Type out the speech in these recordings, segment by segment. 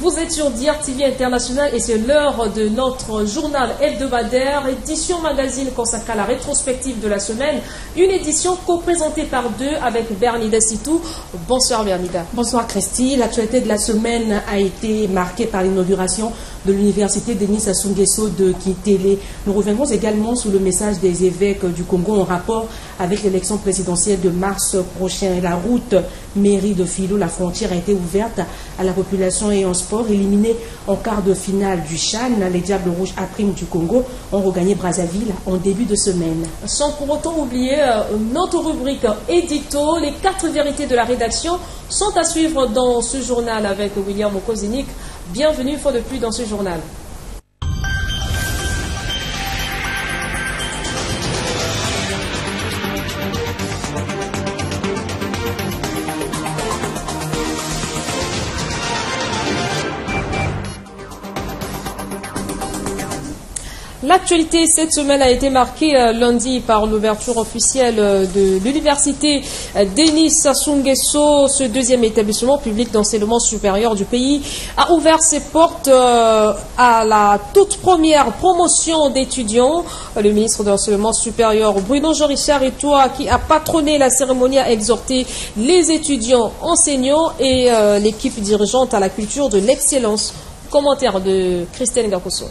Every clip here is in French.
Vous êtes sur DRTV International et c'est l'heure de notre journal hebdomadaire, édition magazine consacrée à la rétrospective de la semaine. Une édition co-présentée par deux avec Bernida Sitou. Bonsoir Bernida. Bonsoir Christy. L'actualité de la semaine a été marquée par l'inauguration de l'université Denis Sassou Nguesso de Kitele. Nous reviendrons également sur le message des évêques du Congo en rapport avec l'élection présidentielle de mars prochain. La route mairie de Filo, la frontière a été ouverte à la population et en sport. Éliminés en quart de finale du CHAN, les Diables Rouges A' du Congo ont regagné Brazzaville en début de semaine. Sans pour autant oublier notre rubrique édito, les 4 vérités de la rédaction sont à suivre dans ce journal avec William Okozinik. Bienvenue une fois de plus dans ce journal. L'actualité cette semaine a été marquée lundi par l'ouverture officielle de l'université Denis Sassou Nguesso. Ce deuxième établissement public d'enseignement supérieur du pays a ouvert ses portes à la toute première promotion d'étudiants. Le ministre de l'enseignement supérieur Bruno Jean-Richard Itoua, qui a patronné la cérémonie, a exhorté les étudiants enseignants et l'équipe dirigeante à la culture de l'excellence. Commentaire de Christine Gakoso.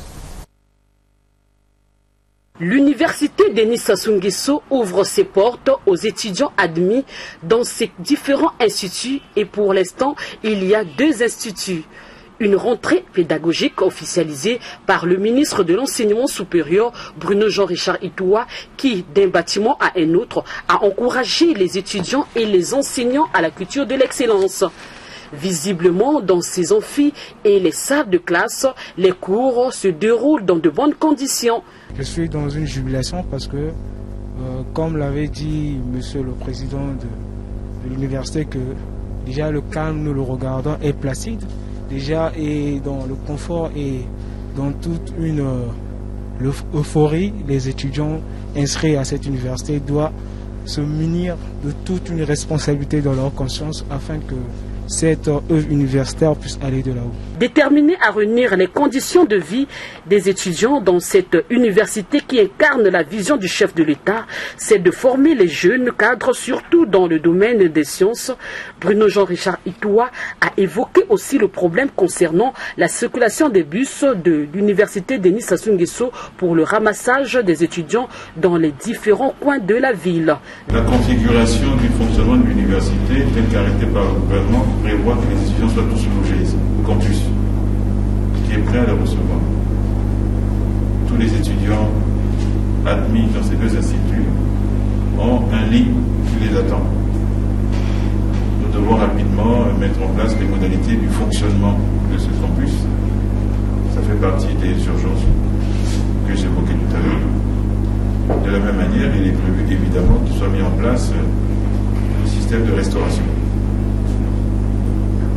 L'université Denis Sassou Nguesso ouvre ses portes aux étudiants admis dans ses différents instituts et pour l'instant, il y a 2 instituts. Une rentrée pédagogique officialisée par le ministre de l'Enseignement supérieur Bruno Jean-Richard Itoua qui, d'un bâtiment à un autre, a encouragé les étudiants et les enseignants à la culture de l'excellence. Visiblement, dans ces amphis et les salles de classe, les cours se déroulent dans de bonnes conditions. Je suis dans une jubilation parce que, comme l'avait dit monsieur le président de l'université, que déjà le calme, nous le regardons, est placide. Déjà, et dans le confort et dans toute une euphorie, les étudiants inscrits à cette université doivent se munir de toute une responsabilité dans leur conscience afin que cette œuvre universitaire puisse aller de là-haut. Déterminé à réunir les conditions de vie des étudiants dans cette université qui incarne la vision du chef de l'État, c'est de former les jeunes cadres, surtout dans le domaine des sciences. Bruno Jean-Richard Itoua a évoqué aussi le problème concernant la circulation des bus de l'université Denis Sassou Nguesso pour le ramassage des étudiants dans les différents coins de la ville. La configuration du fonctionnement de l'université, telle qu'arrêtée par le gouvernement, prévoit que les étudiants soient tous logés ici, au campus, qui est prêt à les recevoir. Tous les étudiants admis dans ces 2 instituts ont un lit qui les attend. Nous devons rapidement mettre en place les modalités du fonctionnement de ce campus. Ça fait partie des urgences que j'évoquais tout à l'heure. De la même manière, il est prévu évidemment qu'il soit mis en place le système de restauration.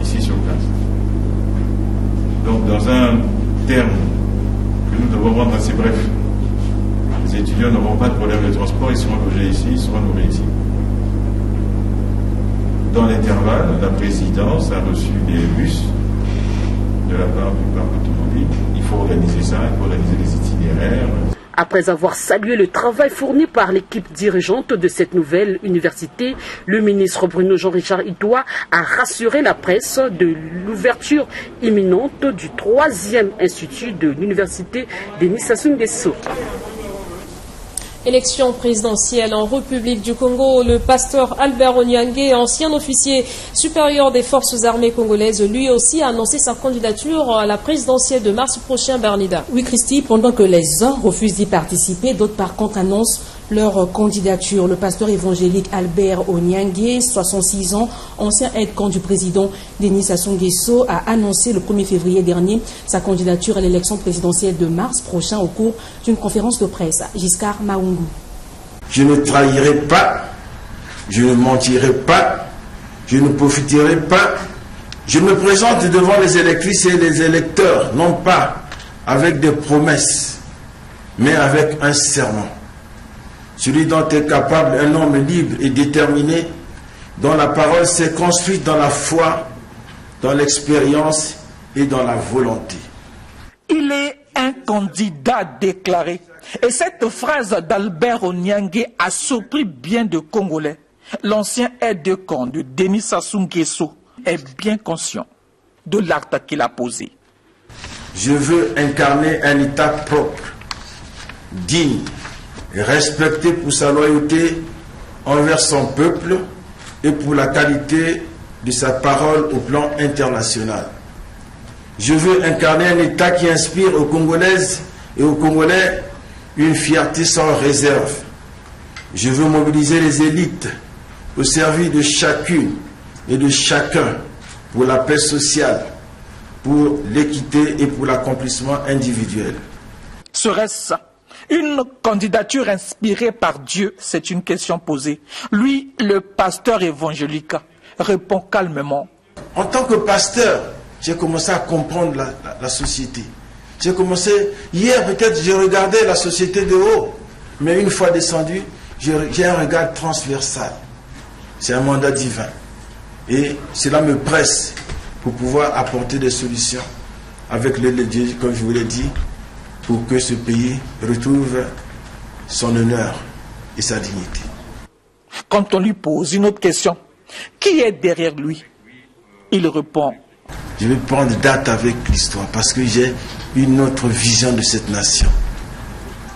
Ici sur place. Donc dans un terme que nous devons rendre assez bref, les étudiants n'auront pas de problème de transport, ils seront logés ici, ils seront nourris ici. Dans l'intervalle, la présidence a reçu des bus de la part du parc automobile. Il faut organiser ça, il faut organiser les itinéraires. Après avoir salué le travail fourni par l'équipe dirigeante de cette nouvelle université, le ministre Bruno Jean-Richard Itoua a rassuré la presse de l'ouverture imminente du 3e institut de l'université Denis Sassou Nguesso. Élection présidentielle en République du Congo, le pasteur Albert Onyangue, ancien officier supérieur des forces armées congolaises, lui aussi a annoncé sa candidature à la présidentielle de mars prochain, Bernida. Oui, Christy, pendant que les uns refusent d'y participer, d'autres par contre annoncent leur candidature. Le pasteur évangélique Albert Onyangue, 66 ans, ancien aide-camp du président Denis Sassou Nguesso, a annoncé le 1er février dernier sa candidature à l'élection présidentielle de mars prochain au cours d'une conférence de presse. Giscard Maungu. Je ne trahirai pas, je ne mentirai pas, je ne profiterai pas. Je me présente devant les électrices et les électeurs, non pas avec des promesses, mais avec un serment. Celui dont est capable un homme libre et déterminé, dont la parole s'est construite dans la foi, dans l'expérience et dans la volonté. Il est un candidat déclaré. Et cette phrase d'Albert Onyangue a surpris bien de Congolais. L'ancien aide-de-camp de Denis Sassou Nguesso est bien conscient de l'acte qu'il a posé. Je veux incarner un État propre, digne et respecté pour sa loyauté envers son peuple et pour la qualité de sa parole au plan international. Je veux incarner un État qui inspire aux Congolaises et aux Congolais une fierté sans réserve. Je veux mobiliser les élites au service de chacune et de chacun pour la paix sociale, pour l'équité et pour l'accomplissement individuel. Serait-ce une candidature inspirée par Dieu? C'est une question posée. Lui, le pasteur évangélique, répond calmement. En tant que pasteur, j'ai commencé à comprendre la société. J'ai commencé, hier peut-être, je regardais la société de haut, mais une fois descendu, j'ai un regard transversal. C'est un mandat divin. Et cela me presse pour pouvoir apporter des solutions avec l'aide de Dieu, comme je vous l'ai dit, pour que ce pays retrouve son honneur et sa dignité. Quand on lui pose une autre question, qui est derrière lui? Il répond: je vais prendre date avec l'histoire parce que j'ai une autre vision de cette nation.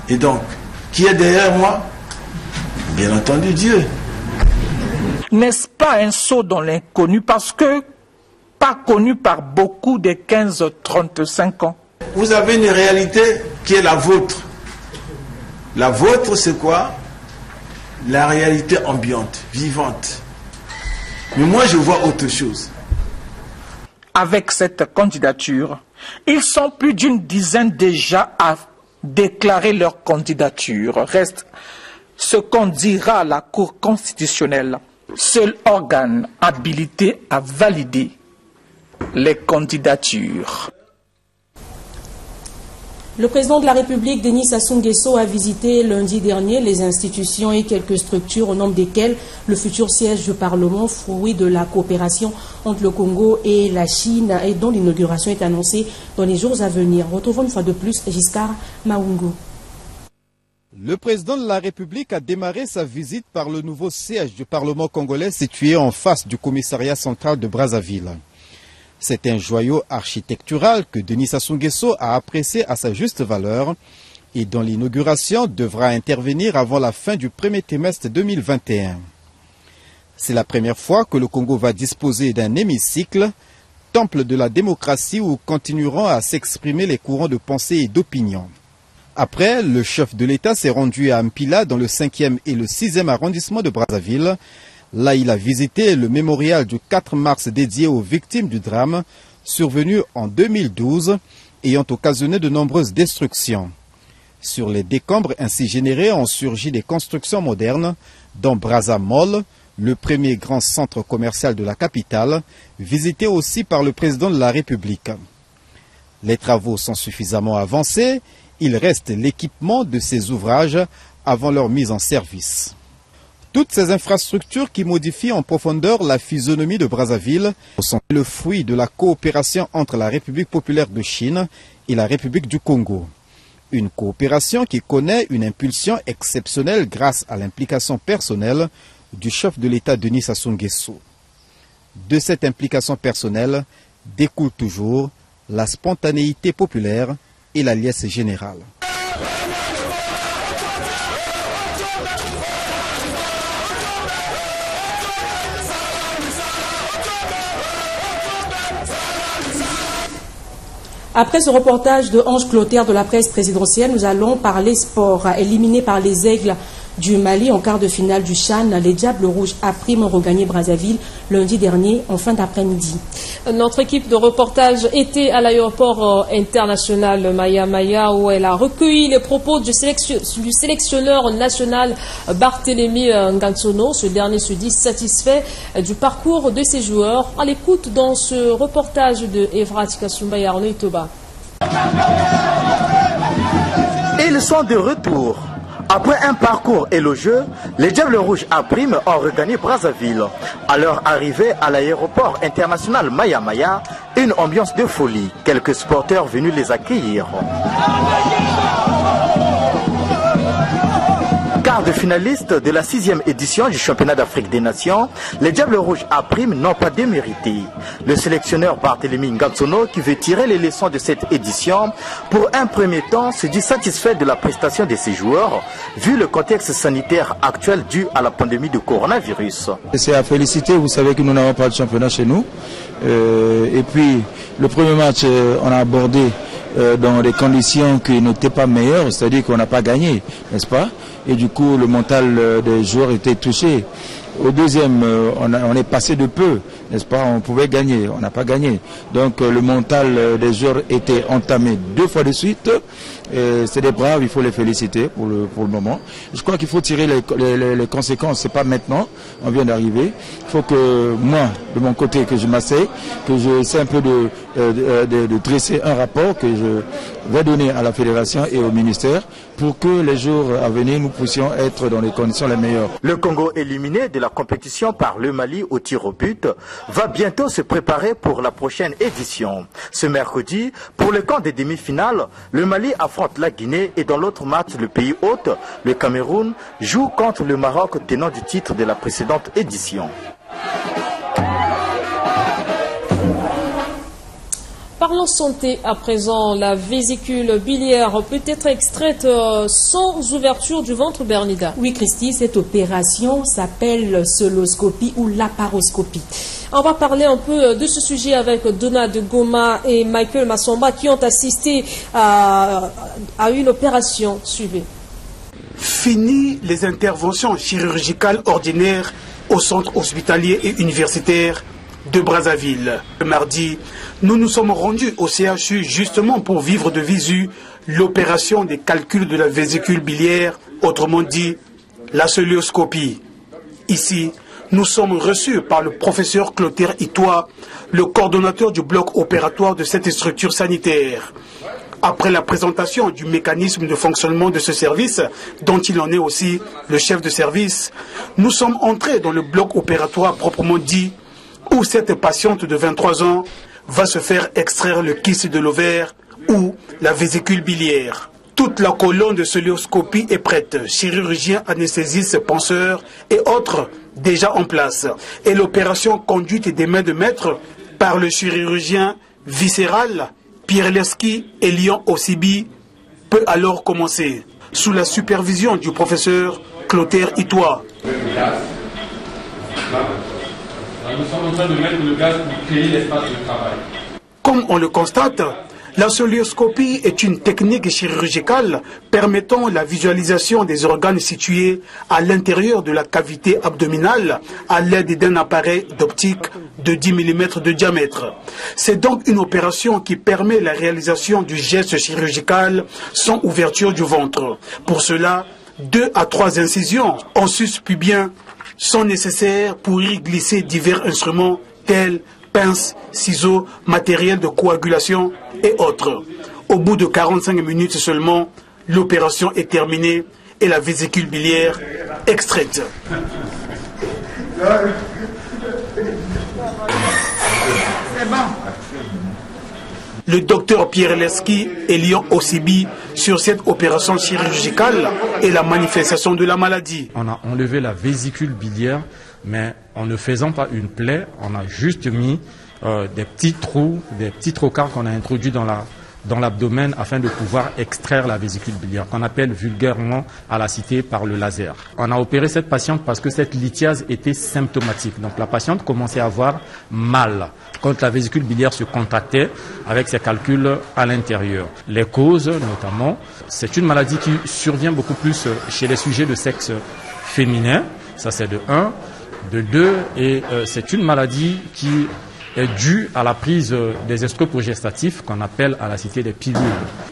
Et donc, qui est derrière moi? Bien entendu, Dieu. N'est-ce pas un saut dans l'inconnu parce que pas connu par beaucoup des 15-35 ans? Vous avez une réalité qui est la vôtre. La vôtre, c'est quoi? La réalité ambiante, vivante. Mais moi, je vois autre chose. Avec cette candidature, ils sont plus d'une dizaine déjà à déclarer leur candidature. Reste ce qu'on dira à la Cour constitutionnelle, seul organe habilité à valider les candidatures. Le président de la République, Denis Sassou Nguesso, a visité lundi dernier les institutions et quelques structures au nombre desquelles le futur siège du Parlement, fruit de la coopération entre le Congo et la Chine et dont l'inauguration est annoncée dans les jours à venir. Retrouvons une fois de plus Giscard Maungo. Le président de la République a démarré sa visite par le nouveau siège du Parlement congolais situé en face du commissariat central de Brazzaville. C'est un joyau architectural que Denis Sassou Nguesso a apprécié à sa juste valeur et dont l'inauguration devra intervenir avant la fin du premier trimestre 2021. C'est la première fois que le Congo va disposer d'un hémicycle, temple de la démocratie où continueront à s'exprimer les courants de pensée et d'opinion. Après, le chef de l'État s'est rendu à Mpila dans le 5e et le 6e arrondissement de Brazzaville. Là, il a visité le mémorial du 4 mars dédié aux victimes du drame survenu en 2012 ayant occasionné de nombreuses destructions. Sur les décombres ainsi générés ont surgi des constructions modernes, dont Brazza Mall, le premier grand centre commercial de la capitale, visité aussi par le président de la République. Les travaux sont suffisamment avancés, il reste l'équipement de ces ouvrages avant leur mise en service. Toutes ces infrastructures qui modifient en profondeur la physionomie de Brazzaville sont le fruit de la coopération entre la République populaire de Chine et la République du Congo. Une coopération qui connaît une impulsion exceptionnelle grâce à l'implication personnelle du chef de l'État Denis Sassou Nguesso. De cette implication personnelle découle toujours la spontanéité populaire et la liesse générale. Après ce reportage de Ange Clotaire de la presse présidentielle, nous allons parler sport. Éliminé par les Aigles du Mali en quart de finale du CHAN, les Diables Rouges a pris ont regagné Brazzaville lundi dernier en fin d'après-midi. Notre équipe de reportage était à l'aéroport international Maya où elle a recueilli les propos du sélectionneur national Barthélémy Ngansono. Ce dernier se dit satisfait du parcours de ses joueurs. À l'écoute dans ce reportage de Evrat Kasumba et Arnaud Toba. Ils sont de retour. Après un parcours élogieux, les Diables Rouges à Prime ont regagné Brazzaville. À leur arrivée à l'aéroport international Maya Maya, une ambiance de folie. Quelques supporters venus les accueillir. Quart de finaliste de la 6e édition du championnat d'Afrique des Nations, les Diables Rouges à Prime n'ont pas démérité. Le sélectionneur Barthélémy Ngatsono, qui veut tirer les leçons de cette édition, pour un premier temps se dit satisfait de la prestation de ses joueurs, vu le contexte sanitaire actuel dû à la pandémie du coronavirus. C'est à féliciter, vous savez que nous n'avons pas de championnat chez nous. Et puis, le premier match, on a abordé dans des conditions qui n'étaient pas meilleures, c'est-à-dire qu'on n'a pas gagné, n'est-ce pas? Et du coup, le mental des joueurs était touché. Au deuxième, on est passé de peu, n'est-ce pas? On pouvait gagner, on n'a pas gagné. Donc le mental des joueurs était entamé 2 fois de suite. C'est des braves, il faut les féliciter pour le moment. Je crois qu'il faut tirer les conséquences, c'est pas maintenant, on vient d'arriver. Il faut que moi, de mon côté, que je m'asseye, que je sais un peu de dresser un rapport que je vais donner à la fédération et au ministère pour que les jours à venir, nous puissions être dans les conditions les meilleures. Le Congo, éliminé de la compétition par le Mali au tir au but, va bientôt se préparer pour la prochaine édition. Ce mercredi, pour le camp des demi-finales, le Mali affronte la Guinée et dans l'autre match, le pays hôte, le Cameroun, joue contre le Maroc, tenant du titre de la précédente édition. Parlons santé à présent. La vésicule biliaire peut être extraite sans ouverture du ventre, Bernida. Oui, Christy, cette opération s'appelle soloscopie ou laparoscopie. On va parler un peu de ce sujet avec Donald Goma et Michael Massamba qui ont assisté à une opération. Suivez. Fini les interventions chirurgicales ordinaires au centre hospitalier et universitaire de Brazzaville. Le mardi, nous nous sommes rendus au CHU justement pour vivre de visu l'opération des calculs de la vésicule biliaire, autrement dit la cœlioscopie. Ici, nous sommes reçus par le professeur Clotaire Itoa, le coordonnateur du bloc opératoire de cette structure sanitaire. Après la présentation du mécanisme de fonctionnement de ce service, dont il en est aussi le chef de service, nous sommes entrés dans le bloc opératoire proprement dit, où cette patiente de 23 ans va se faire extraire le kyste de l'ovaire ou la vésicule biliaire. Toute la colonne de cœlioscopie est prête, chirurgiens, anesthésistes, penseurs et autres déjà en place. Et l'opération conduite des mains de maître par le chirurgien viscéral Pierleski et Lyon Osibi peut alors commencer, sous la supervision du professeur Clotaire Itoa. Nous sommes en train de mettre le gaz pour créer l'espace de travail. Comme on le constate, la cœlioscopie est une technique chirurgicale permettant la visualisation des organes situés à l'intérieur de la cavité abdominale à l'aide d'un appareil d'optique de 10 mm de diamètre. C'est donc une opération qui permet la réalisation du geste chirurgical sans ouverture du ventre. Pour cela, 2 à 3 incisions en sus pubien sont nécessaires pour y glisser divers instruments tels pinces, ciseaux, matériel de coagulation et autres. Au bout de 45 minutes seulement, l'opération est terminée et la vésicule biliaire extraite. Le docteur Pierleski et Lyon Osibi sur cette opération chirurgicale et la manifestation de la maladie. On a enlevé la vésicule biliaire, mais en ne faisant pas une plaie, on a juste mis des petits trous, des petits trocars qu'on a introduits dans l'abdomen afin de pouvoir extraire la vésicule biliaire, qu'on appelle vulgairement à la cité par le laser. On a opéré cette patiente parce que cette lithiase était symptomatique. Donc la patiente commençait à avoir mal quand la vésicule biliaire se contractait avec ses calculs à l'intérieur. Les causes, notamment, c'est une maladie qui survient beaucoup plus chez les sujets de sexe féminin. Ça, c'est de 1. De 2, et c'est une maladie qui est due à la prise des estrogestatifs qu'on appelle à la cité des pilules.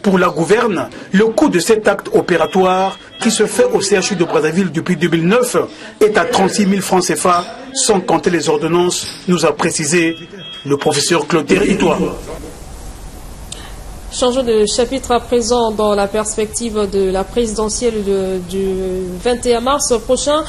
Pour la gouverne, le coût de cet acte opératoire qui se fait au CHU de Brazzaville depuis 2009 est à 36 000 francs CFA, sans compter les ordonnances, nous a précisé le professeur Clotaire Itoa. Changeons de chapitre à présent dans la perspective de la présidentielle du 21 mars prochain.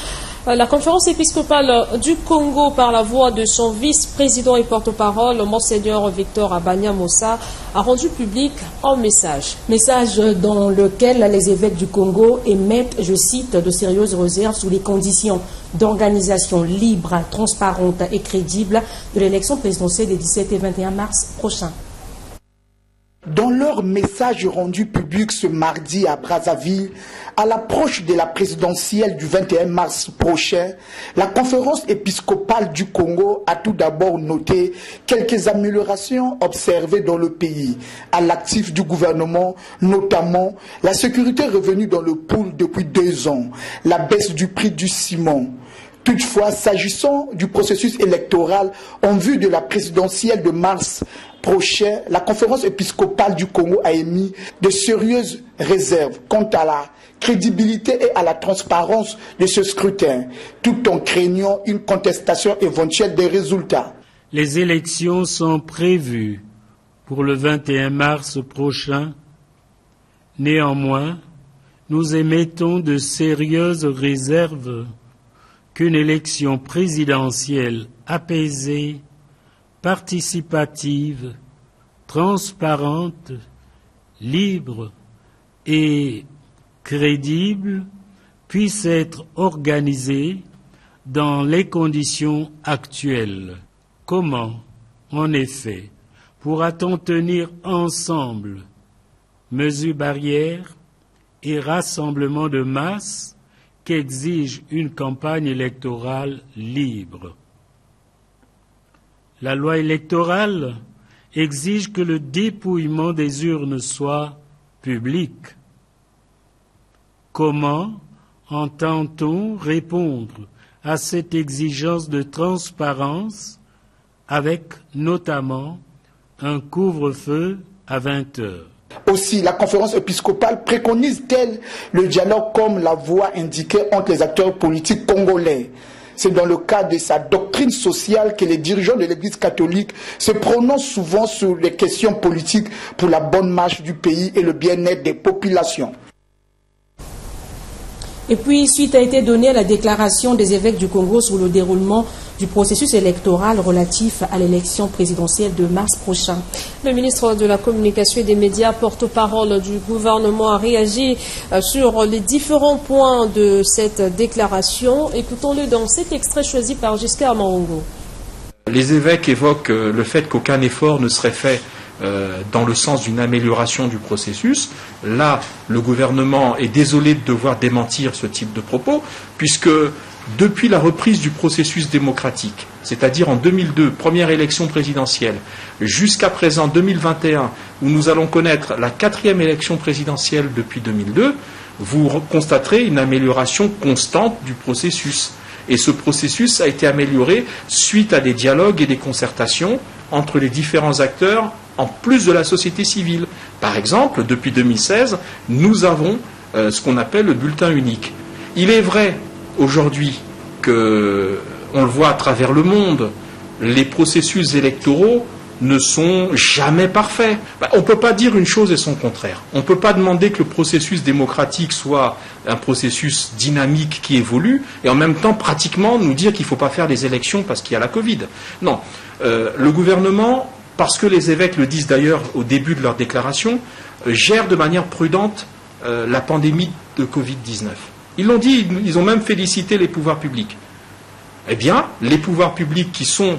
La conférence épiscopale du Congo, par la voix de son vice-président et porte-parole, Monseigneur Victor Abanya Mossa, a rendu public un message. Message dans lequel les évêques du Congo émettent, je cite, de sérieuses réserves sur les conditions d'organisation libre, transparente et crédible de l'élection présidentielle des 17 et 21 mars prochains. Dans leur message rendu public ce mardi à Brazzaville, à l'approche de la présidentielle du 21 mars prochain, la conférence épiscopale du Congo a tout d'abord noté quelques améliorations observées dans le pays, à l'actif du gouvernement, notamment la sécurité revenue dans le pool depuis 2 ans, la baisse du prix du ciment. Toutefois, s'agissant du processus électoral en vue de la présidentielle de mars prochain, la conférence épiscopale du Congo a émis de sérieuses réserves quant à la crédibilité et à la transparence de ce scrutin, tout en craignant une contestation éventuelle des résultats. Les élections sont prévues pour le 21 mars prochain. Néanmoins, nous émettons de sérieuses réserves qu'une élection présidentielle apaisée, participative, transparente, libre et crédible puisse être organisée dans les conditions actuelles. Comment, en effet, pourra-t-on tenir ensemble mesures barrières et rassemblements de masse qu'exige une campagne électorale libre? La loi électorale exige que le dépouillement des urnes soit public. Comment entend-on répondre à cette exigence de transparence avec notamment un couvre-feu à 20 heures? Aussi, la conférence épiscopale préconise-t-elle le dialogue comme la voie indiquée entre les acteurs politiques congolais? C'est dans le cadre de sa doctrine sociale que les dirigeants de l'Église catholique se prononcent souvent sur les questions politiques pour la bonne marche du pays et le bien-être des populations. Et puis, suite a été donnée à la déclaration des évêques du Congo sur le déroulement du processus électoral relatif à l'élection présidentielle de mars prochain. Le ministre de la Communication et des Médias, porte-parole du gouvernement, a réagi sur les différents points de cette déclaration. Écoutons-le dans cet extrait choisi par Giscard Marongo. Les évêques évoquent le fait qu'aucun effort ne serait fait dans le sens d'une amélioration du processus. Là, le gouvernement est désolé de devoir démentir ce type de propos, puisque depuis la reprise du processus démocratique, c'est-à-dire en 2002, première élection présidentielle, jusqu'à présent 2021, où nous allons connaître la 4e élection présidentielle depuis 2002, vous constaterez une amélioration constante du processus. Et ce processus a été amélioré suite à des dialogues et des concertations entre les différents acteurs, en plus de la société civile. Par exemple, depuis 2016, nous avons ce qu'on appelle le bulletin unique. Il est vrai aujourd'hui que, on le voit à travers le monde, les processus électoraux ne sont jamais parfaits. On ne peut pas dire une chose et son contraire. On ne peut pas demander que le processus démocratique soit un processus dynamique qui évolue et en même temps pratiquement nous dire qu'il ne faut pas faire des élections parce qu'il y a la Covid. Non. Le gouvernement, parce que les évêques le disent d'ailleurs au début de leur déclaration, gère de manière prudente la pandémie de Covid-19. Ils l'ont dit, ils ont même félicité les pouvoirs publics. Eh bien, les pouvoirs publics qui sont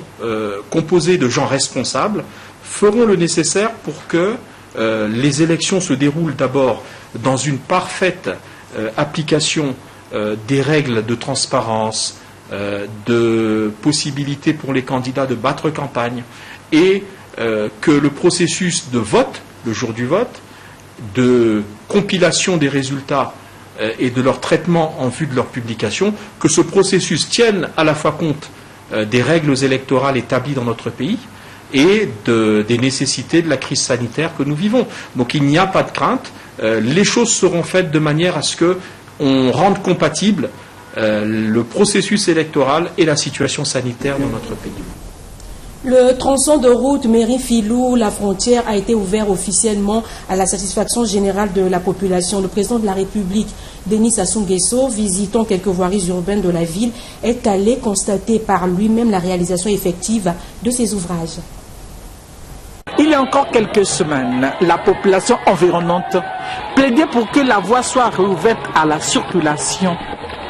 composés de gens responsables feront le nécessaire pour que les élections se déroulent d'abord dans une parfaite application des règles de transparence, de possibilité pour les candidats de battre campagne, et que le processus de vote, le jour du vote, de compilation des résultats et de leur traitement en vue de leur publication, que ce processus tienne à la fois compte des règles électorales établies dans notre pays et des nécessités de la crise sanitaire que nous vivons. Donc il n'y a pas de crainte, les choses seront faites de manière à ce qu'on rende compatible le processus électoral et la situation sanitaire dans notre pays. Le tronçon de route Mairie-Filou-La Frontière a été ouvert officiellement à la satisfaction générale de la population. Le président de la République, Denis Sassou Nguesso, visitant quelques voiries urbaines de la ville, est allé constater par lui-même la réalisation effective de ces ouvrages. Il y a encore quelques semaines, la population environnante plaidait pour que la voie soit rouverte à la circulation.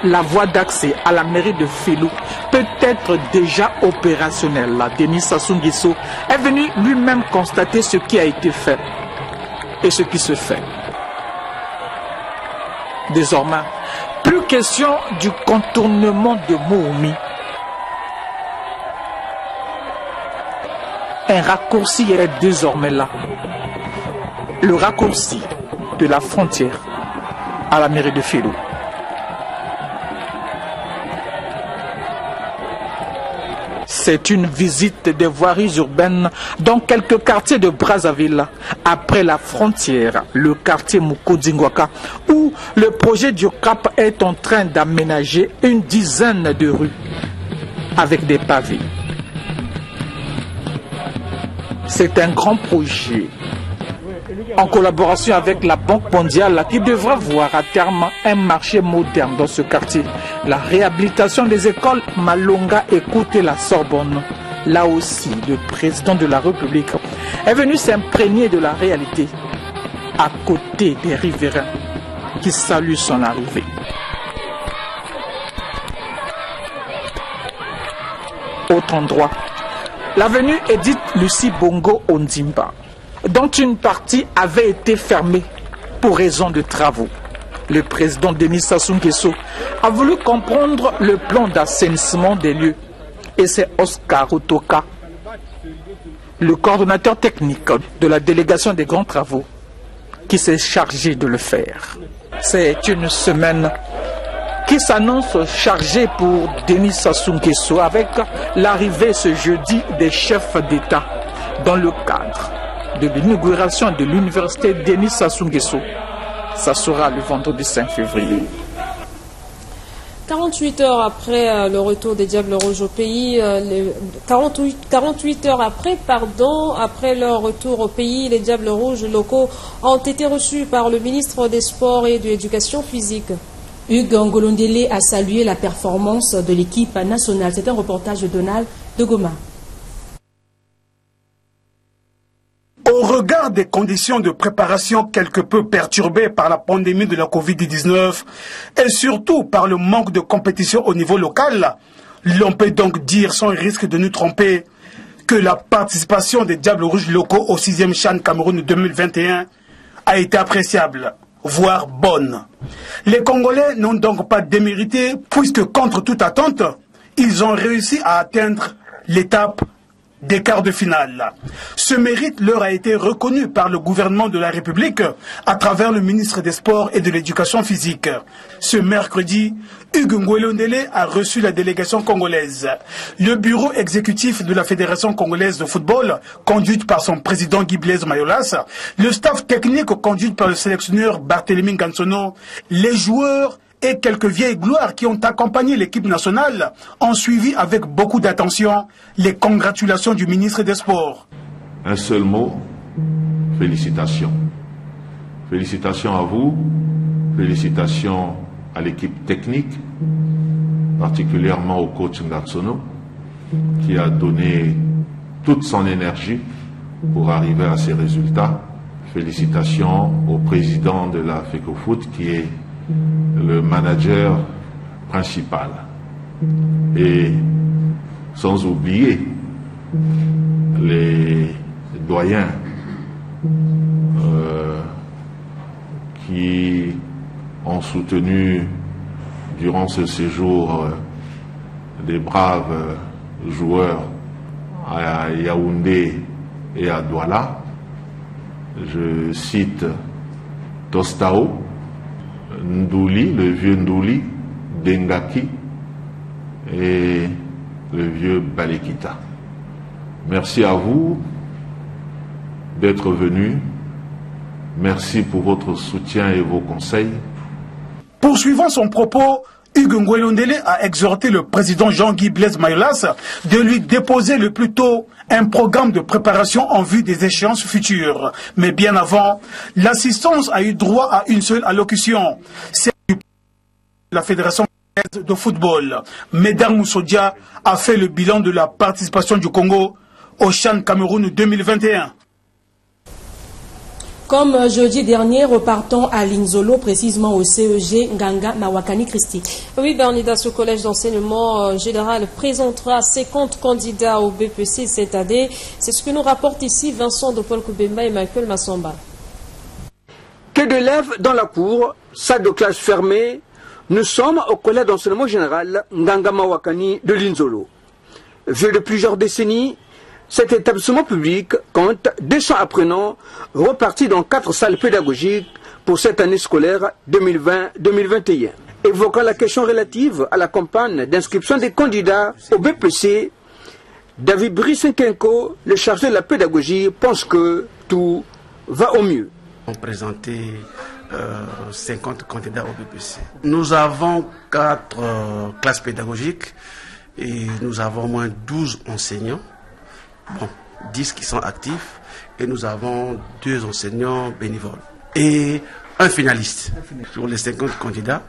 La voie d'accès à la mairie de Filou peut être déjà opérationnelle. Denis Sassou Nguesso est venu lui-même constater ce qui a été fait et ce qui se fait. Désormais, plus question du contournement de Moumi. Un raccourci est désormais là. Le raccourci de la frontière à la mairie de Filou. C'est une visite des voiries urbaines dans quelques quartiers de Brazzaville, après la frontière, le quartier Mukodingwaka, où le projet du CAP est en train d'aménager une dizaine de rues avec des pavés. C'est un grand projet en collaboration avec la Banque mondiale qui devra voir à terme un marché moderne dans ce quartier. La réhabilitation des écoles Malonga et Kouté la Sorbonne. Là aussi, le président de la République est venu s'imprégner de la réalité à côté des riverains qui saluent son arrivée. Autre endroit, l'avenue Edith Lucie Bongo Ondimba, dont une partie avait été fermée pour raison de travaux. Le président Denis Sassou Nguesso a voulu comprendre le plan d'assainissement des lieux. Et c'est Oscar Otoka, le coordonnateur technique de la délégation des grands travaux, qui s'est chargé de le faire. C'est une semaine qui s'annonce chargée pour Denis Sassou Nguesso avec l'arrivée ce jeudi des chefs d'État dans le cadre de l'inauguration de l'université Denis Sassou Nguesso. Ça sera le vendredi 5 février. 48 heures après le retour des Diables Rouges au pays, 48 heures après leur retour au pays, les Diables Rouges locaux ont été reçus par le ministre des Sports et de l'Éducation physique. Hugues Ngolondele a salué la performance de l'équipe nationale. C'est un reportage de Donald de Goma. Au regard des conditions de préparation quelque peu perturbées par la pandémie de la Covid-19 et surtout par le manque de compétition au niveau local, l'on peut donc dire sans risque de nous tromper que la participation des Diables Rouges locaux au 6e CHAN Cameroun 2021 a été appréciable, voire bonne. Les Congolais n'ont donc pas démérité puisque contre toute attente, ils ont réussi à atteindre l'étape des quarts de finale. Ce mérite leur a été reconnu par le gouvernement de la République à travers le ministre des Sports et de l'Éducation physique. Ce mercredi, Hugues Ngolondele a reçu la délégation congolaise. Le bureau exécutif de la Fédération congolaise de football, conduite par son président Guy Blaise Mayolas, le staff technique conduit par le sélectionneur Barthélemy Ngansono, les joueurs et quelques vieilles gloires qui ont accompagné l'équipe nationale ont suivi avec beaucoup d'attention les congratulations du ministre des Sports. Un seul mot, félicitations. Félicitations à vous, félicitations à l'équipe technique, particulièrement au coach Ngatsono, qui a donné toute son énergie pour arriver à ces résultats. Félicitations au président de la FECOFOOT qui est le manager principal. Et sans oublier les doyens qui ont soutenu durant ce séjour des braves joueurs à Yaoundé et à Douala. Je cite Tostao, Ndouli, le vieux Ndouli, Dengaki et le vieux Balekita. Merci à vous d'être venus. Merci pour votre soutien et vos conseils. Poursuivant son propos, Hugues Ngwelondele a exhorté le président Jean-Guy Blaise Mayolas de lui déposer le plus tôt un programme de préparation en vue des échéances futures. Mais bien avant, l'assistance a eu droit à une seule allocution, celle de la Fédération de football. Médard Moussodia a fait le bilan de la participation du Congo au CHAN Cameroun 2021. Comme jeudi dernier, repartons à Linzolo, précisément au CEG Nganga Mawakani Christi. Oui, Bernida, ce collège d'enseignement général présentera 50 candidats au BPC cette année. C'est ce que nous rapportent ici Vincent de Paul Koubemba et Michael Massamba. Que d'élèves dans la cour, salle de classe fermée, nous sommes au collège d'enseignement général Nganga Mawakani de Linzolo. Vieux de plusieurs décennies, cet établissement public compte 200 apprenants repartis dans 4 salles pédagogiques pour cette année scolaire 2020-2021. Évoquant la question relative à la campagne d'inscription des candidats au BPC, David Brissenkenko, le chargé de la pédagogie, pense que tout va au mieux. On présentait 50 candidats au BPC. Nous avons 4 classes pédagogiques et nous avons au moins 12 enseignants. Bon, 10 qui sont actifs et nous avons 2 enseignants bénévoles et un finaliste. Sur les 50 candidats,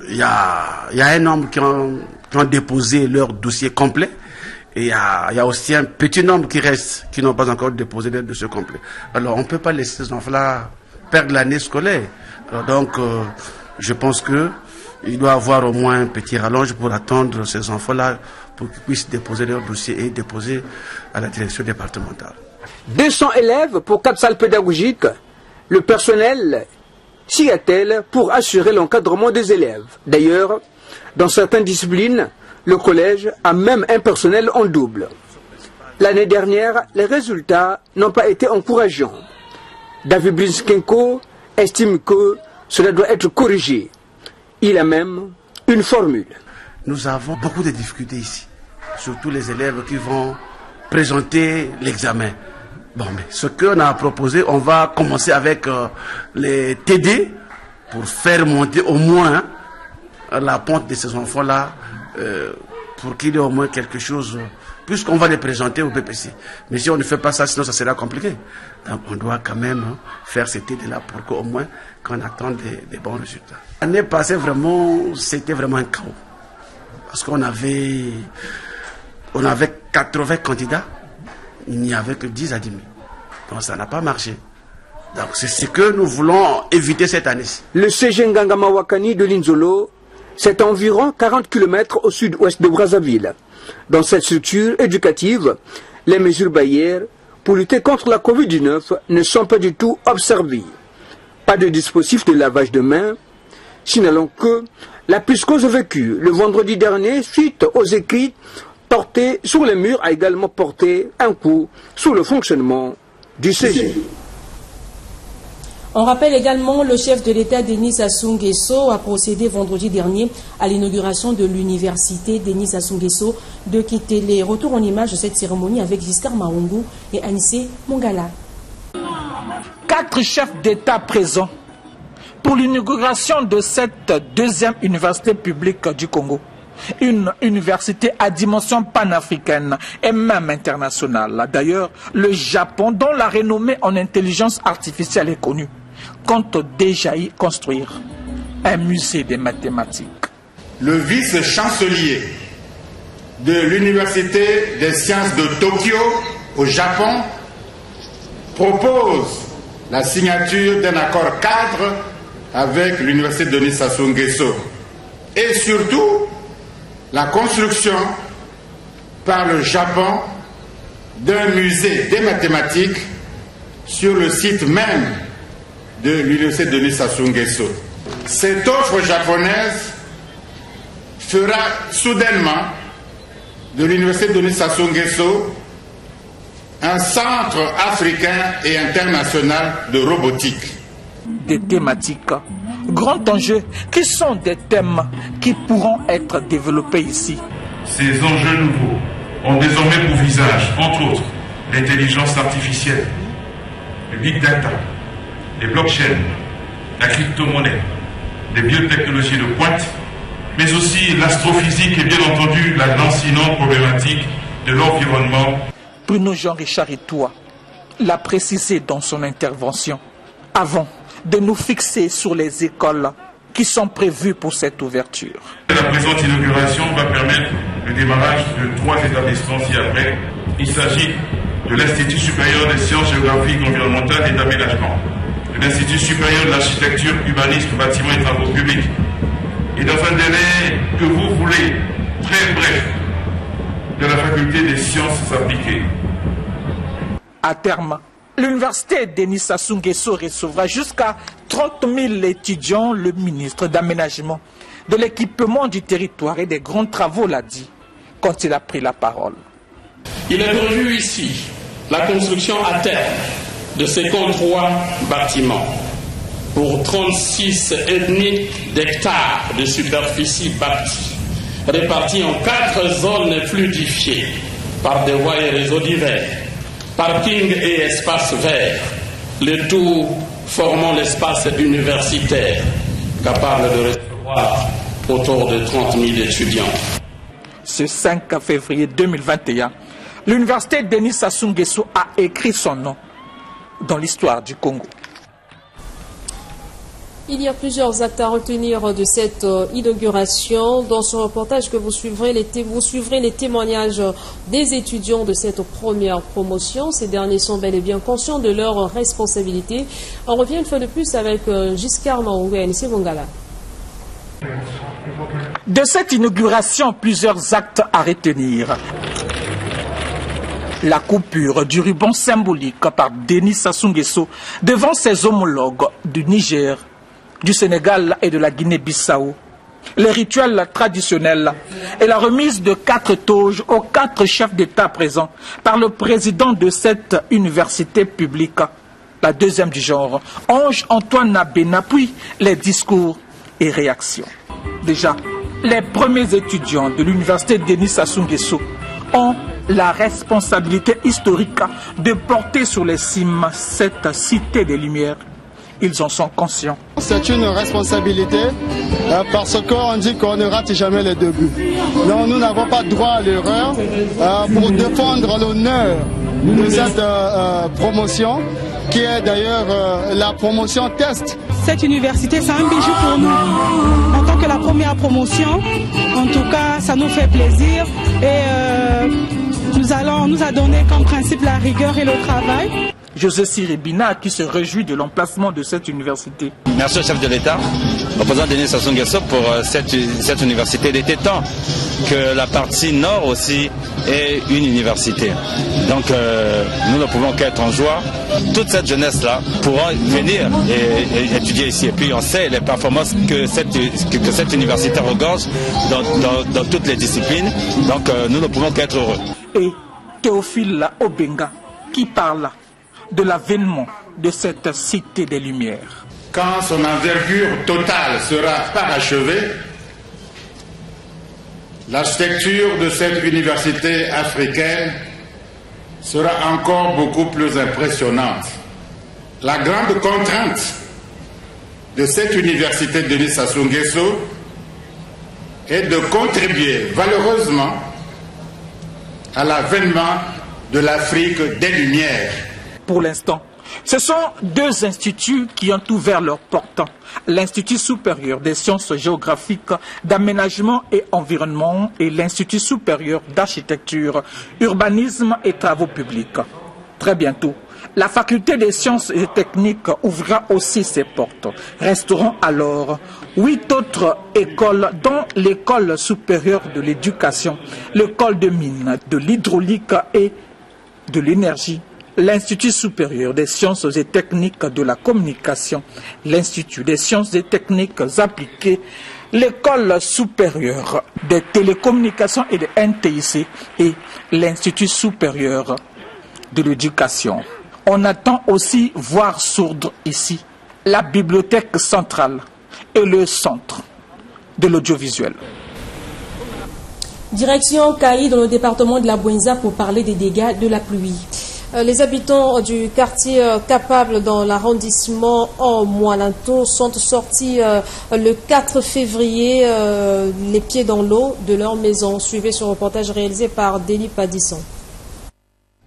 il y a un nombre qui ont déposé leur dossier complet et il y a aussi un petit nombre qui reste, qui n'ont pas encore déposé leur dossier complet. Alors on ne peut pas laisser ces enfants-là perdre l'année scolaire. Alors, donc je pense qu'il doit y avoir au moins un petit rallonge pour attendre ces enfants-là pour qu'ils puissent déposer leur dossier et déposer à la direction départementale. 200 élèves pour 4 salles pédagogiques. Le personnel s'y attelle pour assurer l'encadrement des élèves. D'ailleurs, dans certaines disciplines, le collège a même un personnel en double. L'année dernière, les résultats n'ont pas été encourageants. David Briskenko estime que cela doit être corrigé. Il a même une formule. Nous avons beaucoup de difficultés ici, surtout les élèves qui vont présenter l'examen. Bon, mais ce qu'on a proposé, on va commencer avec les TD pour faire monter au moins la pente de ces enfants-là, pour qu'il y ait au moins quelque chose, puisqu'on va les présenter au BPC. Mais si on ne fait pas ça, sinon ça sera compliqué. Donc on doit quand même faire ces TD-là pour qu'au moins qu'on attende des bons résultats. L'année passée, vraiment, c'était vraiment un chaos. Parce qu'on avait 80 candidats, il n'y avait que 10 admis. Donc ça n'a pas marché. Donc c'est ce que nous voulons éviter cette année-ci. Le CG Nganga Mawakani de Linzolo, c'est environ 40 km au sud-ouest de Brazzaville. Dans cette structure éducative, les mesures barrières pour lutter contre la Covid-19 ne sont pas du tout observées. Pas de dispositif de lavage de mains, signalons que la psychose vécue le vendredi dernier suite aux écrits portés sur les murs a également porté un coup sur le fonctionnement du CG. On rappelle également le chef de l'État Denis Sassou Nguesso a procédé vendredi dernier à l'inauguration de l'université Denis Sassou Nguesso de Kitele. Retour en image de cette cérémonie avec Giscard Maungu et Anissé Mongala. 4 chefs d'État présents pour l'inauguration de cette deuxième université publique du Congo. Une université à dimension panafricaine et même internationale. D'ailleurs, le Japon, dont la renommée en intelligence artificielle est connue, compte déjà y construire un musée des mathématiques. Le vice-chancelier de l'Université des sciences de Tokyo, au Japon, propose la signature d'un accord cadre avec l'Université de Denis Sassou Nguesso et surtout la construction par le Japon d'un musée des mathématiques sur le site même de l'Université de Denis Sassou Nguesso. Cette offre japonaise fera soudainement de l'Université de Denis Sassou Nguesso un centre africain et international de robotique. Des thématiques, grands enjeux, qui sont des thèmes qui pourront être développés ici. Ces enjeux nouveaux ont désormais pour visage, entre autres, l'intelligence artificielle, le big data, les blockchains, la crypto-monnaie, les biotechnologies de pointe, mais aussi l'astrophysique et bien entendu la lancinante problématique de l'environnement. Bruno Jean-Richard Itoua l'a précisé dans son intervention avant de nous fixer sur les écoles qui sont prévues pour cette ouverture. La présente inauguration va permettre le démarrage de 3 établissements ci-après. Il s'agit de l'Institut supérieur des sciences géographiques, environnementales et d'aménagement, de l'Institut supérieur de l'architecture, urbanisme, bâtiments et travaux publics, et dans un délai que vous voulez, très bref, de la faculté des sciences appliquées. À terme, l'université Denis Sassou Nguesso recevra jusqu'à 30 000 étudiants. Le ministre d'aménagement, de l'équipement du territoire et des grands travaux l'a dit quand il a pris la parole. Il est prévu ici la construction à terme de 53 bâtiments pour 36,5 d'hectares de superficie bâtie, répartis en 4 zones fluidifiées par des voies et réseaux divers, parking et espaces verts, le tout formant l'espace universitaire capable de recevoir autour de 30 000 étudiants. Ce 5 février 2021, l'université Denis Sassou Nguesso a écrit son nom dans l'histoire du Congo. Il y a plusieurs actes à retenir de cette inauguration. Dans ce reportage que vous suivrez les témoignages des étudiants de cette première promotion. Ces derniers sont bel et bien conscients de leurs responsabilités. On revient une fois de plus avec Giscard Maunga et Anissé Bongala. De cette inauguration, plusieurs actes à retenir. La coupure du ruban symbolique par Denis Sassou Nguesso devant ses homologues du Niger, du Sénégal et de la Guinée-Bissau. Les rituels traditionnels et la remise de 4 toges aux 4 chefs d'État présents par le président de cette université publique, la deuxième du genre, Ange-Antoine Nabena, puis les discours et réactions. Déjà, les premiers étudiants de l'université Denis Sassou Nguesso ont la responsabilité historique de porter sur les cimes cette cité des Lumières. Ils en sont conscients. C'est une responsabilité parce qu'on dit qu'on ne rate jamais les débuts. Donc nous n'avons pas droit à l'erreur pour défendre l'honneur de cette promotion qui est d'ailleurs la promotion test. Cette université, c'est un bijou pour nous. En tant que la première promotion, en tout cas, ça nous fait plaisir et on nous a donné comme principe la rigueur et le travail. José Siribina qui se réjouit de l'emplacement de cette université. Merci au chef de l'État, au président Denis Sassou Nguesso pour cette université. Il était temps que la partie nord aussi ait une université. Donc nous ne pouvons qu'être en joie. Toute cette jeunesse-là pourra venir et étudier ici. Et puis on sait les performances que cette université regorge dans toutes les disciplines. Donc nous ne pouvons qu'être heureux. Et Théophile Obenga qui parle de l'avènement de cette cité des Lumières. Quand son envergure totale sera parachevée, l'architecture de cette université africaine sera encore beaucoup plus impressionnante. La grande contrainte de cette université de Denis Sassou Nguesso est de contribuer valeureusement à l'avènement de l'Afrique des Lumières. Pour l'instant, ce sont 2 instituts qui ont ouvert leurs portes. L'Institut supérieur des sciences géographiques, d'aménagement et environnement et l'Institut supérieur d'architecture, urbanisme et travaux publics. Très bientôt, la faculté des sciences et techniques ouvrira aussi ses portes. Resteront alors 8 autres écoles, dont l'école supérieure de l'éducation, l'école de mines, de l'hydraulique et de l'énergie, l'Institut supérieur des sciences et techniques de la communication, l'Institut des sciences et techniques appliquées, l'école supérieure des télécommunications et de NTIC et l'Institut supérieur de l'éducation. On attend aussi voir sourdre ici la bibliothèque centrale et le centre de l'audiovisuel. Direction Kaï dans le département de la Bouenza pour parler des dégâts de la pluie. Les habitants du quartier Capable dans l'arrondissement en Moalinto sont sortis le 4 février les pieds dans l'eau de leur maison. Suivez ce reportage réalisé par Denis Padisson.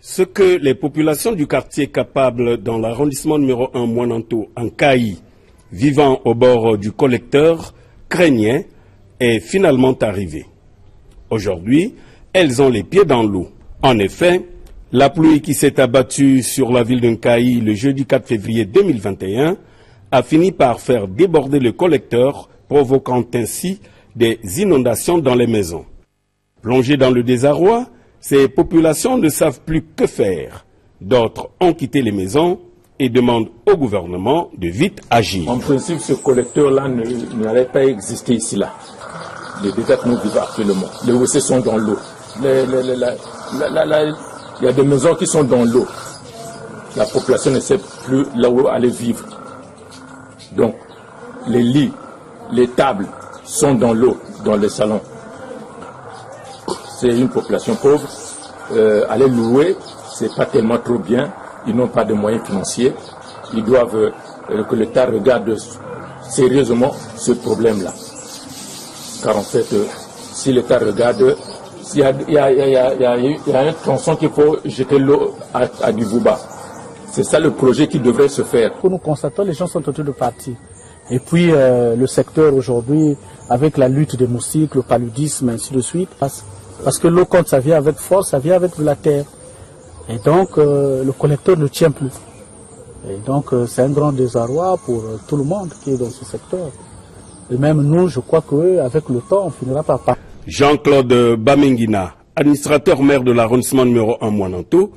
Ce que les populations du quartier Capable dans l'arrondissement numéro 1 Moalinto en Kaï, vivant au bord du collecteur, craignaient est finalement arrivé. Aujourd'hui, elles ont les pieds dans l'eau. En effet, la pluie qui s'est abattue sur la ville d'Nkaï le jeudi 4 février 2021 a fini par faire déborder le collecteur, provoquant ainsi des inondations dans les maisons. Plongées dans le désarroi, ces populations ne savent plus que faire. D'autres ont quitté les maisons et demandent au gouvernement de vite agir. En principe, ce collecteur-là n'allait pas exister ici-là. Les dégâts que nous vivons actuellement. Les WC sont dans l'eau. Il y a des maisons qui sont dans l'eau. La population ne sait plus là où aller vivre. Donc, les lits, les tables sont dans l'eau, dans les salons. C'est une population pauvre. Aller louer, c'est pas tellement trop bien. Ils n'ont pas de moyens financiers. Ils doivent que l'État regarde sérieusement ce problème-là. Car en fait, si l'État regarde, il y a un tronçon qu'il faut jeter l'eau à Dibouba. C'est ça le projet qui devrait se faire. Nous constatons, les gens sont en train de partir. Et puis le secteur aujourd'hui, avec la lutte des moustiques, le paludisme, ainsi de suite, parce que l'eau, quand ça vient avec force, ça vient avec de la terre. Et donc le collecteur ne tient plus. Et donc c'est un grand désarroi pour tout le monde qui est dans ce secteur. Et même nous, je crois qu'avec le temps, on finira par partir. Jean-Claude Bamenguina, administrateur maire de l'arrondissement numéro 1 Moalinto,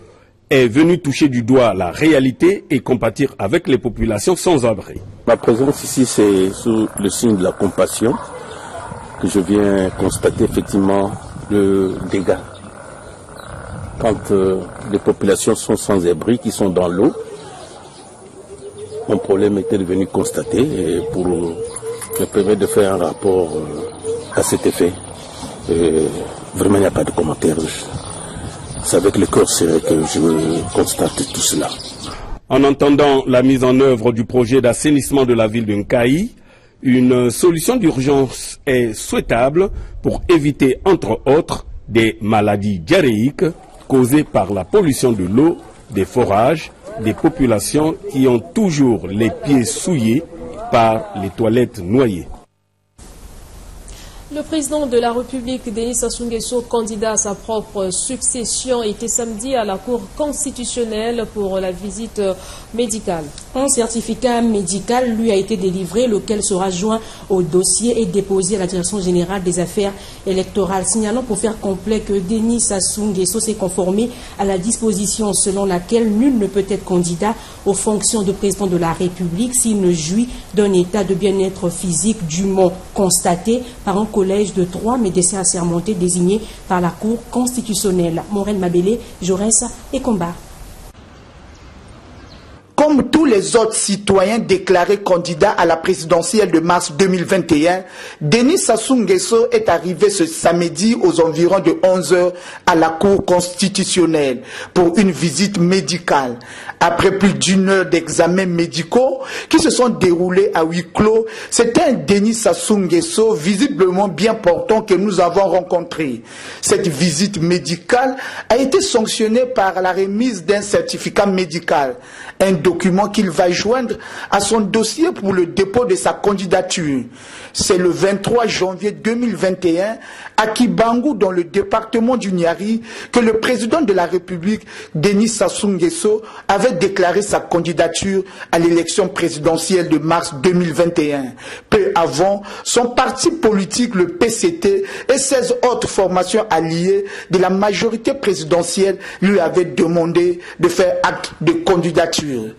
est venu toucher du doigt la réalité et compatir avec les populations sans abri. Ma présence ici, c'est sous le signe de la compassion que je viens constater effectivement le dégât. Quand les populations sont sans abri, qui sont dans l'eau, mon problème était devenu constaté et pour me permettre de faire un rapport à cet effet. Vraiment, il n'y a pas de commentaire. C'est avec le cœur serré que je constate tout cela. En entendant la mise en œuvre du projet d'assainissement de la ville de Nkaï, une solution d'urgence est souhaitable pour éviter, entre autres, des maladies diarrhéiques causées par la pollution de l'eau, des forages, des populations qui ont toujours les pieds souillés par les toilettes noyées. Le président de la République, Denis Sassou Nguesso, candidat à sa propre succession, était samedi à la Cour constitutionnelle pour la visite médicale. Un certificat médical lui a été délivré, lequel sera joint au dossier et déposé à la Direction générale des affaires électorales. Signalons pour faire complet que Denis Sassou Nguesso s'est conformé à la disposition selon laquelle nul ne peut être candidat aux fonctions de président de la République s'il ne jouit d'un état de bien-être physique dûment constaté par un collège de 3 médecins assermentés désignés par la Cour constitutionnelle. Maureen Mabélé, Jaurès et Combat. Comme tous les autres citoyens déclarés candidats à la présidentielle de mars 2021, Denis Sassou Nguesso est arrivé ce samedi aux environs de 11 h à la Cour constitutionnelle pour une visite médicale. Après plus d'1 heure d'examens médicaux qui se sont déroulés à huis clos, c'est un Denis Sassou Nguesso visiblement bien portant que nous avons rencontré. Cette visite médicale a été sanctionnée par la remise d'un certificat médical, un document qu'il va joindre à son dossier pour le dépôt de sa candidature. C'est le 23 janvier 2021 à Kibangu, dans le département du Niari, que le président de la République, Denis Sassou Nguesso, avait déclaré sa candidature à l'élection présidentielle de mars 2021. Peu avant, son parti politique, le PCT, et 16 autres formations alliées de la majorité présidentielle lui avaient demandé de faire acte de candidature.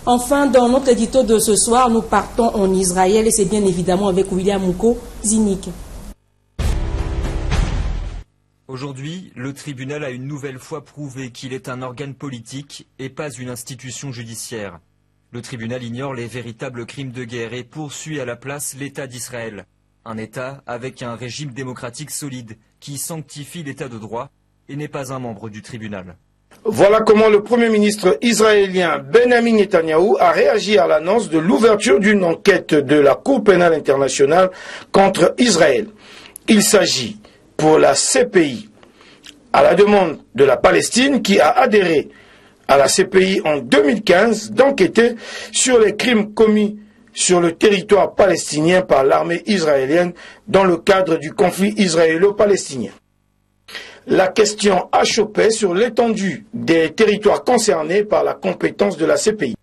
Enfin, dans notre édito de ce soir, nous partons en Israël et c'est bien évidemment avec William Mouko Zinnik. Aujourd'hui, le tribunal a une nouvelle fois prouvé qu'il est un organe politique et pas une institution judiciaire. Le tribunal ignore les véritables crimes de guerre et poursuit à la place l'État d'Israël. Un État avec un régime démocratique solide qui sanctifie l'état de droit et n'est pas un membre du tribunal. Voilà comment le Premier ministre israélien Benjamin Netanyahou a réagi à l'annonce de l'ouverture d'une enquête de la Cour pénale internationale contre Israël. Il s'agit pour la CPI, à la demande de la Palestine qui a adhéré à la CPI en 2015, d'enquêter sur les crimes commis sur le territoire palestinien par l'armée israélienne dans le cadre du conflit israélo-palestinien. La question achoppait sur l'étendue des territoires concernés par la compétence de la CPI.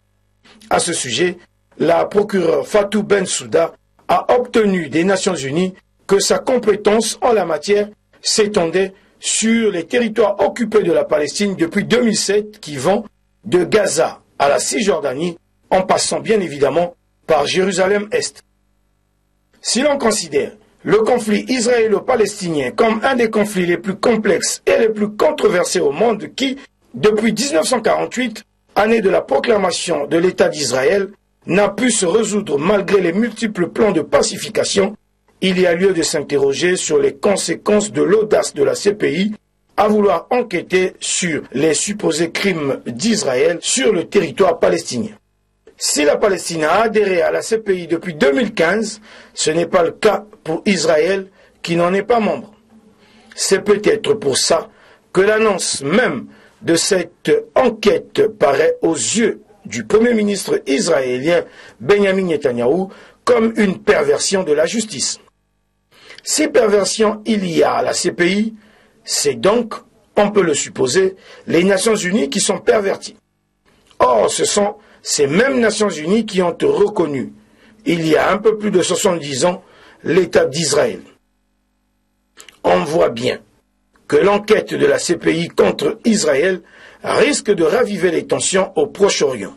À ce sujet, la procureure Fatou Bensouda a obtenu des Nations Unies que sa compétence en la matière s'étendait sur les territoires occupés de la Palestine depuis 2007 qui vont de Gaza à la Cisjordanie en passant bien évidemment par Jérusalem-Est. Si l'on considère le conflit israélo-palestinien comme un des conflits les plus complexes et les plus controversés au monde qui, depuis 1948, année de la proclamation de l'État d'Israël, n'a pu se résoudre malgré les multiples plans de pacification, il y a lieu de s'interroger sur les conséquences de l'audace de la CPI à vouloir enquêter sur les supposés crimes d'Israël sur le territoire palestinien. Si la Palestine a adhéré à la CPI depuis 2015, ce n'est pas le cas pour Israël qui n'en est pas membre. C'est peut-être pour ça que l'annonce même de cette enquête paraît aux yeux du Premier ministre israélien Benjamin Netanyahou comme une perversion de la justice. Si perversion il y a à la CPI, c'est donc, on peut le supposer, les Nations Unies qui sont perverties. Or, ce sont ces mêmes Nations Unies qui ont reconnu, il y a un peu plus de 70 ans, l'État d'Israël. On voit bien que l'enquête de la CPI contre Israël risque de raviver les tensions au Proche-Orient,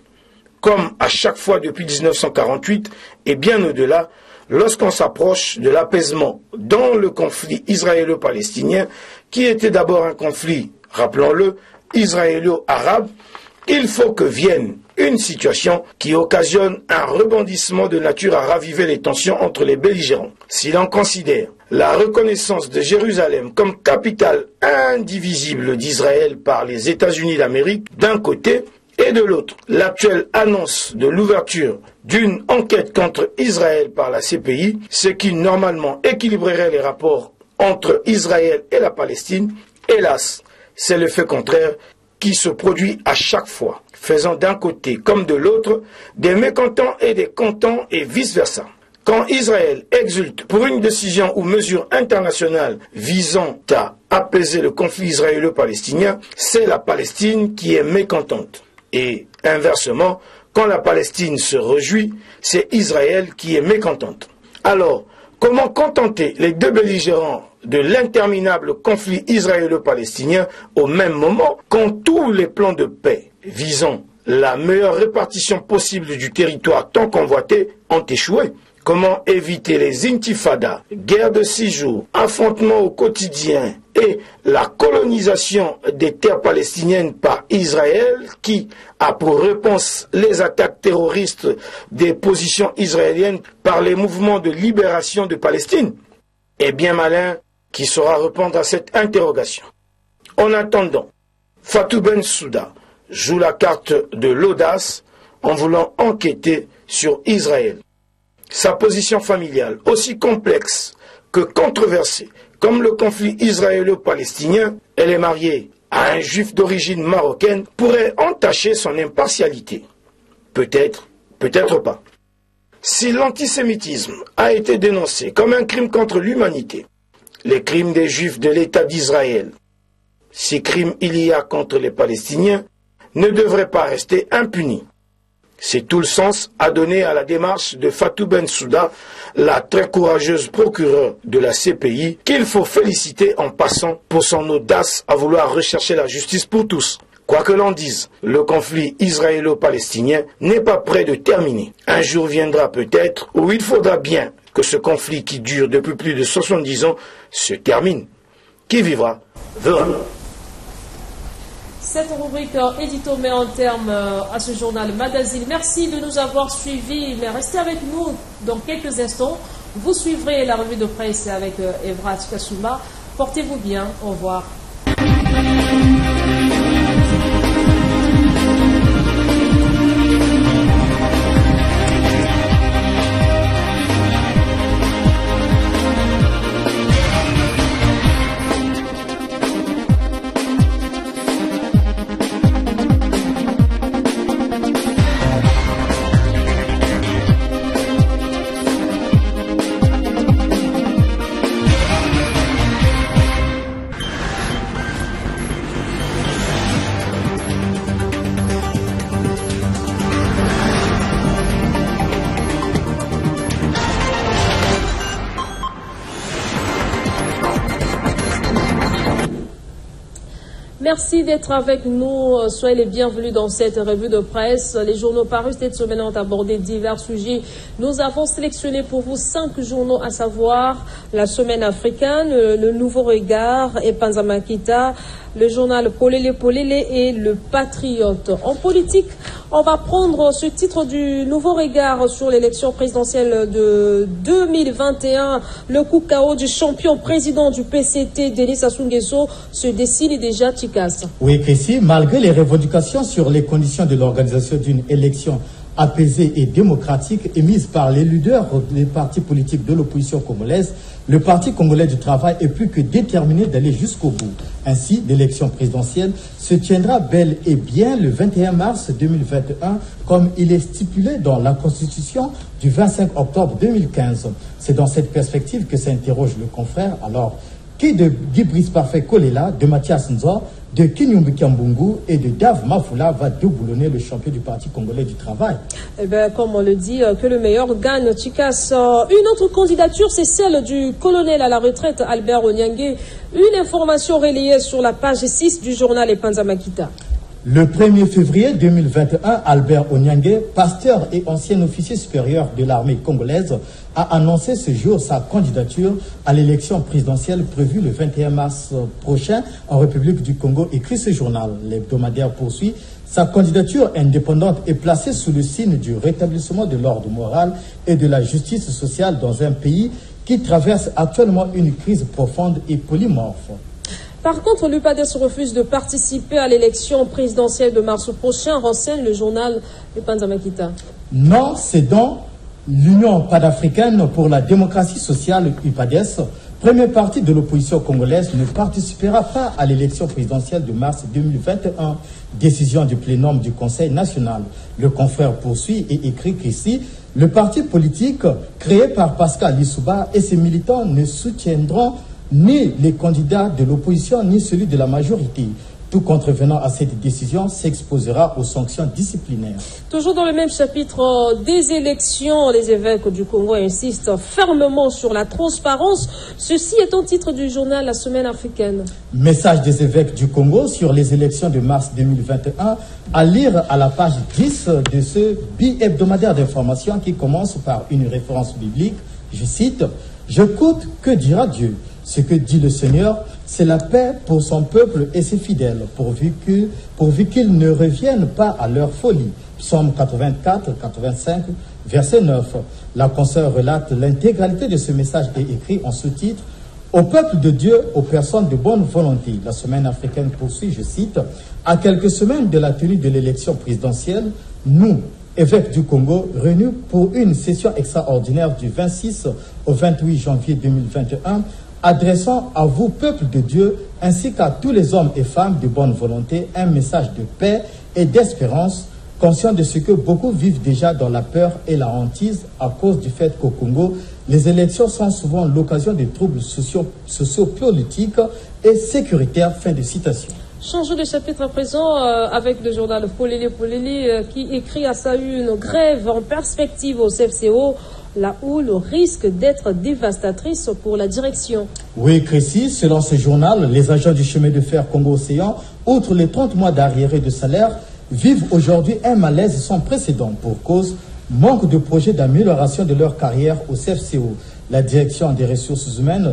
comme à chaque fois depuis 1948 et bien au-delà, lorsqu'on s'approche de l'apaisement dans le conflit israélo-palestinien, qui était d'abord un conflit, rappelons-le, israélo-arabe, il faut que vienne une situation qui occasionne un rebondissement de nature à raviver les tensions entre les belligérants. Si l'on considère la reconnaissance de Jérusalem comme capitale indivisible d'Israël par les États-Unis d'Amérique d'un côté, et de l'autre, l'actuelle annonce de l'ouverture d'une enquête contre Israël par la CPI, ce qui normalement équilibrerait les rapports entre Israël et la Palestine, hélas, c'est le fait contraire qui se produit à chaque fois, faisant d'un côté comme de l'autre des mécontents et des contents et vice-versa. Quand Israël exulte pour une décision ou mesure internationale visant à apaiser le conflit israélo-palestinien, c'est la Palestine qui est mécontente. Et inversement, quand la Palestine se réjouit, c'est Israël qui est mécontente. Alors, comment contenter les deux belligérants de l'interminable conflit israélo-palestinien au même moment quand tous les plans de paix visant la meilleure répartition possible du territoire tant convoité ont échoué? Comment éviter les intifadas, guerres de 6 jours, affrontements au quotidien et la colonisation des terres palestiniennes par Israël qui a pour réponse les attaques terroristes des positions israéliennes par les mouvements de libération de Palestine? Eh bien malin qui saura répondre à cette interrogation. En attendant, Fatou Bensouda joue la carte de l'audace en voulant enquêter sur Israël. Sa position familiale, aussi complexe que controversée, comme le conflit israélo-palestinien, elle est mariée à un juif d'origine marocaine, pourrait entacher son impartialité. Peut-être, peut-être pas. Si l'antisémitisme a été dénoncé comme un crime contre l'humanité, les crimes des juifs de l'État d'Israël, ces crimes il y a contre les Palestiniens, ne devraient pas rester impunis. C'est tout le sens à donner à la démarche de Fatou Bensouda, la très courageuse procureure de la CPI, qu'il faut féliciter en passant pour son audace à vouloir rechercher la justice pour tous. Quoi que l'on dise, le conflit israélo-palestinien n'est pas près de terminer. Un jour viendra peut-être où il faudra bien que ce conflit qui dure depuis plus de 70 ans se termine. Qui vivra, verra. Cette rubrique édito met en terme à ce journal magazine. Merci de nous avoir suivis, mais restez avec nous dans quelques instants Vous suivrez la revue de presse avec Evra Kasumba. Portez-vous bien. Au revoir. Merci d'être avec nous. Soyez les bienvenus dans cette revue de presse. Les journaux parus cette semaine ont abordé divers sujets. Nous avons sélectionné pour vous 5 journaux, à savoir la Semaine africaine, le Nouveau Regard et Panzamakita, le journal Polele Polele et le Patriote. En politique, on va prendre ce titre du Nouveau Regard sur l'élection présidentielle de 2021. Le coup KO du champion président du PCT, Denis Sassou Nguesso, se dessine déjà, Tikas. Oui, Chrissy, malgré les revendications sur les conditions de l'organisation d'une élection apaisée et démocratique émises par les leaders des partis politiques de l'opposition congolaise, le Parti congolais du travail est plus que déterminé d'aller jusqu'au bout. Ainsi, l'élection présidentielle se tiendra bel et bien le 21 mars 2021, comme il est stipulé dans la Constitution du 25 octobre 2015. C'est dans cette perspective que s'interroge le confrère. Alors, qui de Guy Brice Parfait Kolela, de Mathias Nzo, de Kinyumbi Kiambungu et de Dave Mafula va déboulonner le champion du Parti congolais du travail? Eh bien, comme on le dit, que le meilleur gagne, Tikas. Une autre candidature, c'est celle du colonel à la retraite Albert Onyangue. Une information relayée sur la page 6 du journal Panzamakita. Le 1er février 2021, Albert Onyangue, pasteur et ancien officier supérieur de l'armée congolaise, a annoncé ce jour sa candidature à l'élection présidentielle prévue le 21 mars prochain en République du Congo, écrit ce journal. L'hebdomadaire poursuit. Sa candidature indépendante est placée sous le signe du rétablissement de l'ordre moral et de la justice sociale dans un pays qui traverse actuellement une crise profonde et polymorphe. Par contre, l'UPADES refuse de participer à l'élection présidentielle de mars prochain, renseigne le journal Panzamakita. Non, c'est dans l'Union panafricaine pour la démocratie sociale, UPADES, première partie de l'opposition congolaise, ne participera pas à l'élection présidentielle de mars 2021. Décision du plénum du Conseil national. Le confrère poursuit et écrit qu'ici, le parti politique créé par Pascal Lissouba et ses militants ne soutiendront ni les candidats de l'opposition ni celui de la majorité. Tout contrevenant à cette décision s'exposera aux sanctions disciplinaires. Toujours dans le même chapitre des élections, les évêques du Congo insistent fermement sur la transparence. Ceci est un titre du journal La Semaine africaine. Message des évêques du Congo sur les élections de mars 2021, à lire à la page 10 de ce bi-hebdomadaire d'information qui commence par une référence biblique. Je cite, « J'écoute, que dira Dieu ? Ce que dit le Seigneur, c'est la paix pour son peuple et ses fidèles, pourvu qu'ils ne reviennent pas à leur folie. » Psaume 84, 85, verset 9. La consoeur relate l'intégralité de ce message et écrit en sous-titre « Au peuple de Dieu, aux personnes de bonne volonté ». La Semaine africaine poursuit, je cite, « À quelques semaines de la tenue de l'élection présidentielle, nous, évêques du Congo, réunis pour une session extraordinaire du 26 au 28 janvier 2021, adressant à vous, peuple de Dieu, ainsi qu'à tous les hommes et femmes de bonne volonté, un message de paix et d'espérance, conscient de ce que beaucoup vivent déjà dans la peur et la hantise à cause du fait qu'au Congo, les élections sont souvent l'occasion de troubles sociopolitiques et sécuritaires. Fin de citation. Changeons de chapitre à présent avec le journal Polele Polele qui écrit à sa une grève en perspective au CFCO. La houle risque d'être dévastatrice pour la direction. Oui, Chrissy, selon ce journal, les agents du chemin de fer Congo-Océan, outre les 30 mois d'arriérés de salaire, vivent aujourd'hui un malaise sans précédent pour cause manque de projets d'amélioration de leur carrière au CFCO. La direction des ressources humaines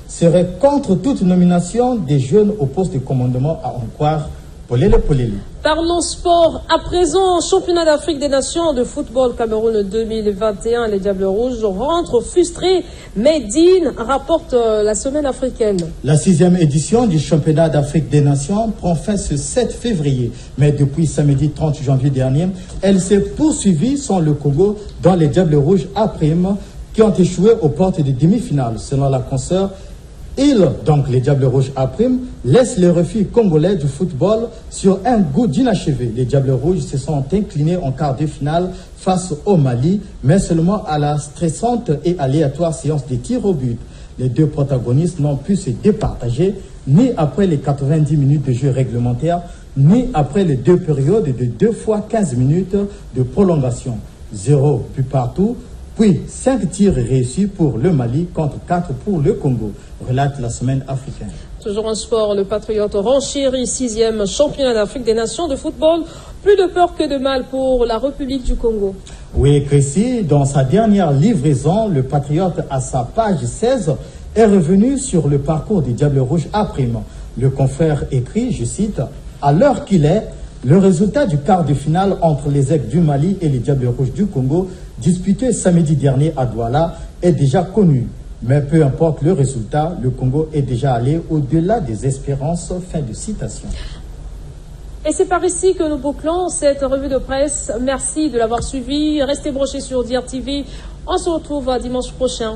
serait contre toute nomination des jeunes au poste de commandement, à en croire Polele Polele. Parlons sport. À présent, championnat d'Afrique des Nations de football Cameroun 2021, les Diables Rouges rentrent frustrés. Medine rapporte la semaine africaine. La 6e édition du championnat d'Afrique des Nations prend fin ce 7 février. Mais depuis samedi 30 janvier dernier, elle s'est poursuivie sans le Congo dans les Diables Rouges A', qui ont échoué aux portes des demi-finales. Selon la consoeur, donc les Diables Rouges A', laissent les refus congolais du football sur un goût d'inachevé. Les Diables Rouges se sont inclinés en quart de finale face au Mali, mais seulement à la stressante et aléatoire séance des tirs au but. Les deux protagonistes n'ont pu se départager ni après les 90 minutes de jeu réglementaire, ni après les deux périodes de 2 fois 15 minutes de prolongation. 0 but partout, puis 5 tirs réussis pour le Mali contre 4 pour le Congo, relate la semaine africaine. Toujours en sport, le Patriote renchérit 6e championnat d'Afrique des Nations de football. Plus de peur que de mal pour la République du Congo. Oui, Chrissy, dans sa dernière livraison, le Patriote, à sa page 16, est revenu sur le parcours des Diables Rouges A'. Le confrère écrit, je cite, « À l'heure qu'il est, le résultat du quart de finale entre les Aigles du Mali et les Diables Rouges du Congo, disputé samedi dernier à Douala, est déjà connu. Mais peu importe le résultat, le Congo est déjà allé au-delà des espérances. » Fin de citation. Et c'est par ici que nous bouclons cette revue de presse. Merci de l'avoir suivi. Restez branchés sur DIR TV. On se retrouve dimanche prochain.